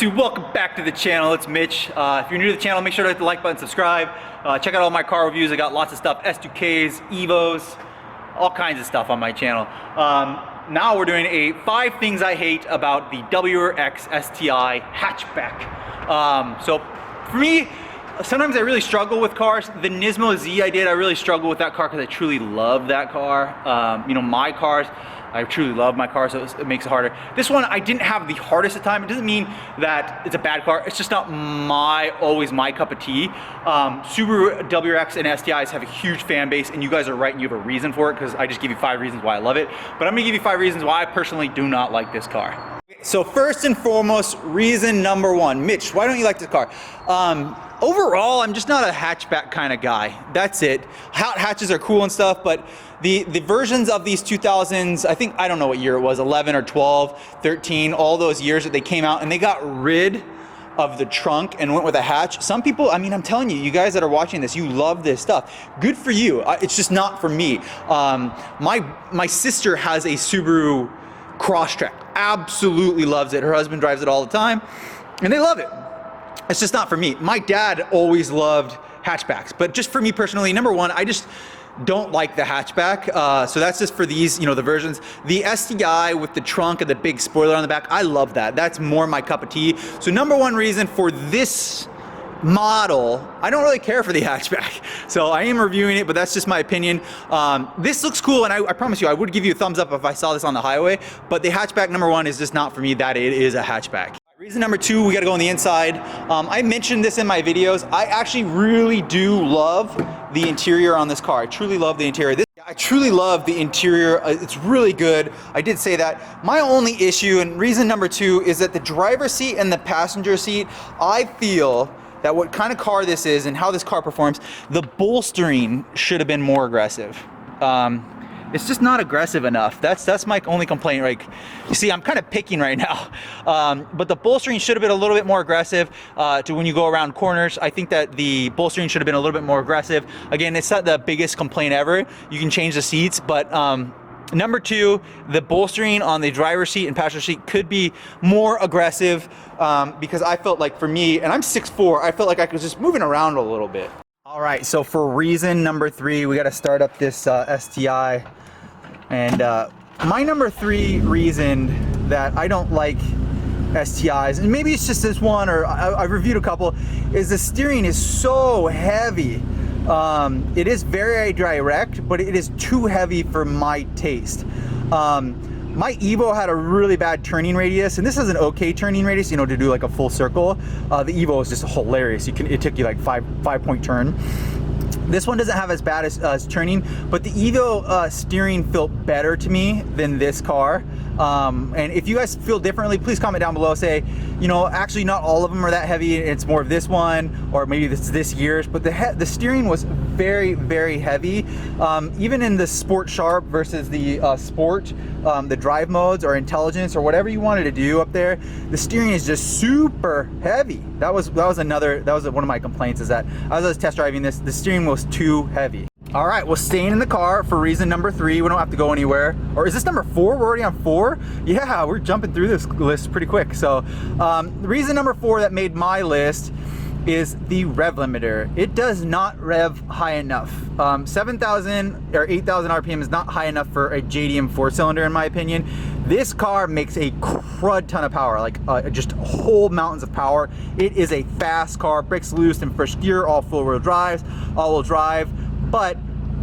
YouTube? Welcome back to the channel. It's Mitch. If you're new to the channel, make sure to hit the like button, subscribe. Check out all my car reviews. I got lots of stuff, S2Ks, Evos, all kinds of stuff on my channel. Now we're doing a 5 things I hate about the WRX STI hatchback. So for me, sometimes I really struggle with cars. The Nismo Z I really struggle with that car because I truly love that car. You know, my cars, I truly love my car, so it makes it harder. This one, I didn't have the hardest of time. It doesn't mean that it's a bad car. It's just not always my cup of tea. Subaru WRX and STIs have a huge fan base, and you guys are right, and you have a reason for it, because I just give you 5 reasons why I love it. But I'm gonna give you 5 reasons why I personally do not like this car. So first and foremost, reason number 1. Mitch, why don't you like this car? Overall, I'm just not a hatchback kind of guy. That's it. Hatches are cool and stuff, but the versions of these 2000s, I don't know what year it was, 11 or 12, 13, all those years that they came out and they got rid of the trunk and went with a hatch. Some people, I mean, I'm telling you, you guys that are watching this, you love this stuff. Good for you. It's just not for me. My sister has a Subaru Crosstrek. Absolutely loves it. Her husband drives it all the time and they love it. It's just not for me. My dad always loved hatchbacks, but just for me personally, number 1, I just don't like the hatchback. So that's just for these, you know, the versions. The STI with the trunk and the big spoiler on the back, I love that. That's more my cup of tea. So number 1 reason for this model, I don't really care for the hatchback. So I am reviewing it, but that's just my opinion. This looks cool, and I promise you, I would give you a thumbs up if I saw this on the highway, but the hatchback number 1 is just not for me, that it is a hatchback. Reason number 2, we gotta go on the inside. I mentioned this in my videos. I actually really do love the interior on this car. I truly love the interior. I truly love the interior. It's really good. I did say that. My only issue, and reason number 2, is that the driver's seat and the passenger seat, I feel that what kind of car this is and how this car performs, the bolstering should have been more aggressive. It's just not aggressive enough. That's my only complaint. Like, you see, I'm kind of picking right now. But the bolstering should have been a little bit more aggressive to when you go around corners. I think that the bolstering should have been a little bit more aggressive. Again, it's not the biggest complaint ever. You can change the seats, but number 2, the bolstering on the driver's seat and passenger seat could be more aggressive because I felt like, for me, and I'm 6'4", I felt like I was just moving around a little bit. All right, so for reason number 3, we got to start up this STI. And my number 3 reason that I don't like STIs, and maybe it's just this one, or I've reviewed a couple, is the steering is so heavy. It is very direct, but it is too heavy for my taste. My Evo had a really bad turning radius, and this is an okay turning radius, you know, to do like a full circle. The Evo is just hilarious. It took you like 5-point turn. This one doesn't have as bad as turning, but the Evo steering felt better to me than this car. And if you guys feel differently, please comment down below. Say, you know, actually not all of them are that heavy. It's more of this one, or maybe this year's. But the steering was very, very heavy. Even in the Sport Sharp versus the Sport, the drive modes or intelligence or whatever you wanted to do up there, the steering is just super heavy. That was one of my complaints, is that as I was test driving this, the steering was too heavy. All right, well, staying in the car for reason number 3. We don't have to go anywhere. Or is this number 4? We're already on 4? Yeah, we're jumping through this list pretty quick. So reason number 4 that made my list is the rev limiter. It does not rev high enough. 7,000 or 8,000 RPM is not high enough for a JDM 4-cylinder, in my opinion. This car makes a crud ton of power, like just whole mountains of power. It is a fast car, brakes loose in first gear, all all-wheel drive, but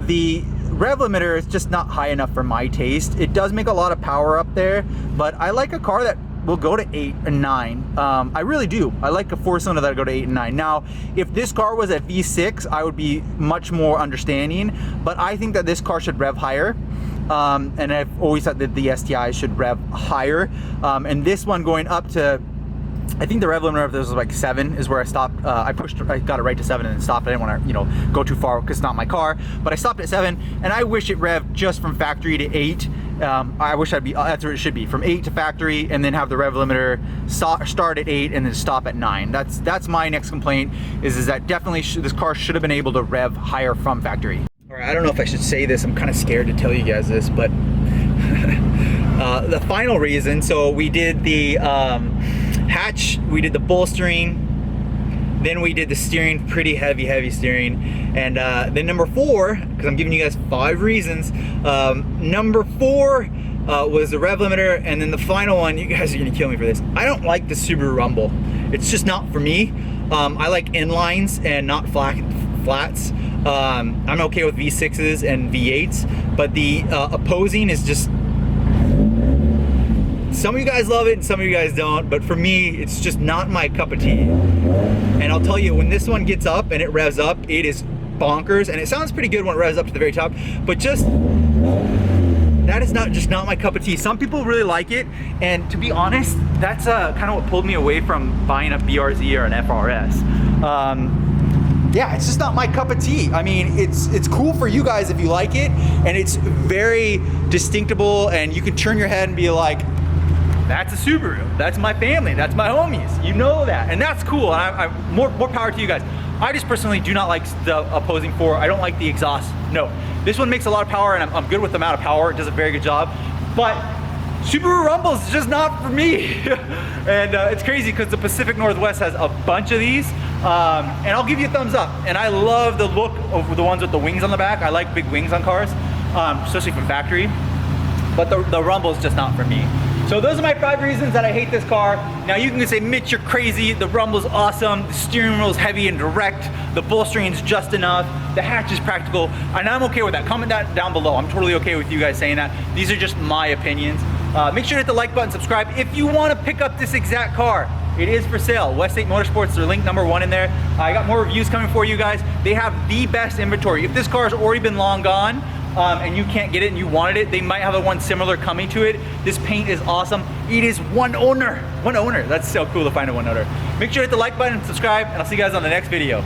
the rev limiter is just not high enough for my taste. It does make a lot of power up there, but I like a car that will go to 8 and 9. I really do. I like a 4-cylinder that'll go to 8 and 9. Now, if this car was a V6, I would be much more understanding, but I think that this car should rev higher. And I've always thought that the STI should rev higher. And this one going up to, I think the rev limiter of this was like 7 is where I stopped. I got it right to 7 and then stopped. I didn't want to, you know, go too far because it's not my car. But I stopped at 7, and I wish it revved just from factory to 8. I wish that's where it should be, from 8 to factory, and then have the rev limiter start at 8 and then stop at 9. That's my next complaint. Is that definitely this car should have been able to rev higher from factory. All right, I don't know if I should say this. I'm kind of scared to tell you guys this, but the final reason. So we did the hatch, we did the bolstering, then we did the steering, pretty heavy steering, and then number 4, because I'm giving you guys 5 reasons, number 4 was the rev limiter, and then the final one, you guys are gonna kill me for this, I don't like the Subaru rumble. It's just not for me. I like inlines and not flats. I'm okay with V6s and V8s, but the opposing is just, some of you guys love it and some of you guys don't, but for me, it's just not my cup of tea. And I'll tell you, when this one gets up and it revs up, it is bonkers, and it sounds pretty good when it revs up to the very top, but just, that is just not my cup of tea. Some people really like it, and to be honest, that's kind of what pulled me away from buying a BRZ or an FRS. Yeah, it's just not my cup of tea. I mean, it's cool for you guys if you like it, and it's very distinctable, and you can turn your head and be like, that's a Subaru, that's my family, that's my homies, you know that, and that's cool, and I'm more power to you guys. I just personally do not like the opposing 4. I don't like the exhaust. No, this one makes a lot of power, and I'm good with the amount of power. It does a very good job, but Subaru Rumble is just not for me. And it's crazy because the Pacific Northwest has a bunch of these, and I'll give you a thumbs up. And I love the look of the ones with the wings on the back. I like big wings on cars, especially from factory, but the Rumble is just not for me. So those are my 5 reasons that I hate this car. Now you can say, Mitch, you're crazy. The Rumble's awesome. The steering wheel's heavy and direct. The bolstering's just enough. The hatch is practical. And I'm okay with that. Comment that down below. I'm totally okay with you guys saying that. These are just my opinions. Make sure to hit the like button, subscribe. If you want to pick up this exact car, it is for sale. West 8 Motorsports, their link number 1 in there. I got more reviews coming for you guys. They have the best inventory. If this car has already been long gone, and you can't get it and you wanted it, they might have a one similar coming to it. This paint is awesome. It is one owner. That's so cool to find a one owner. Make sure to hit the like button and subscribe, and I'll see you guys on the next video.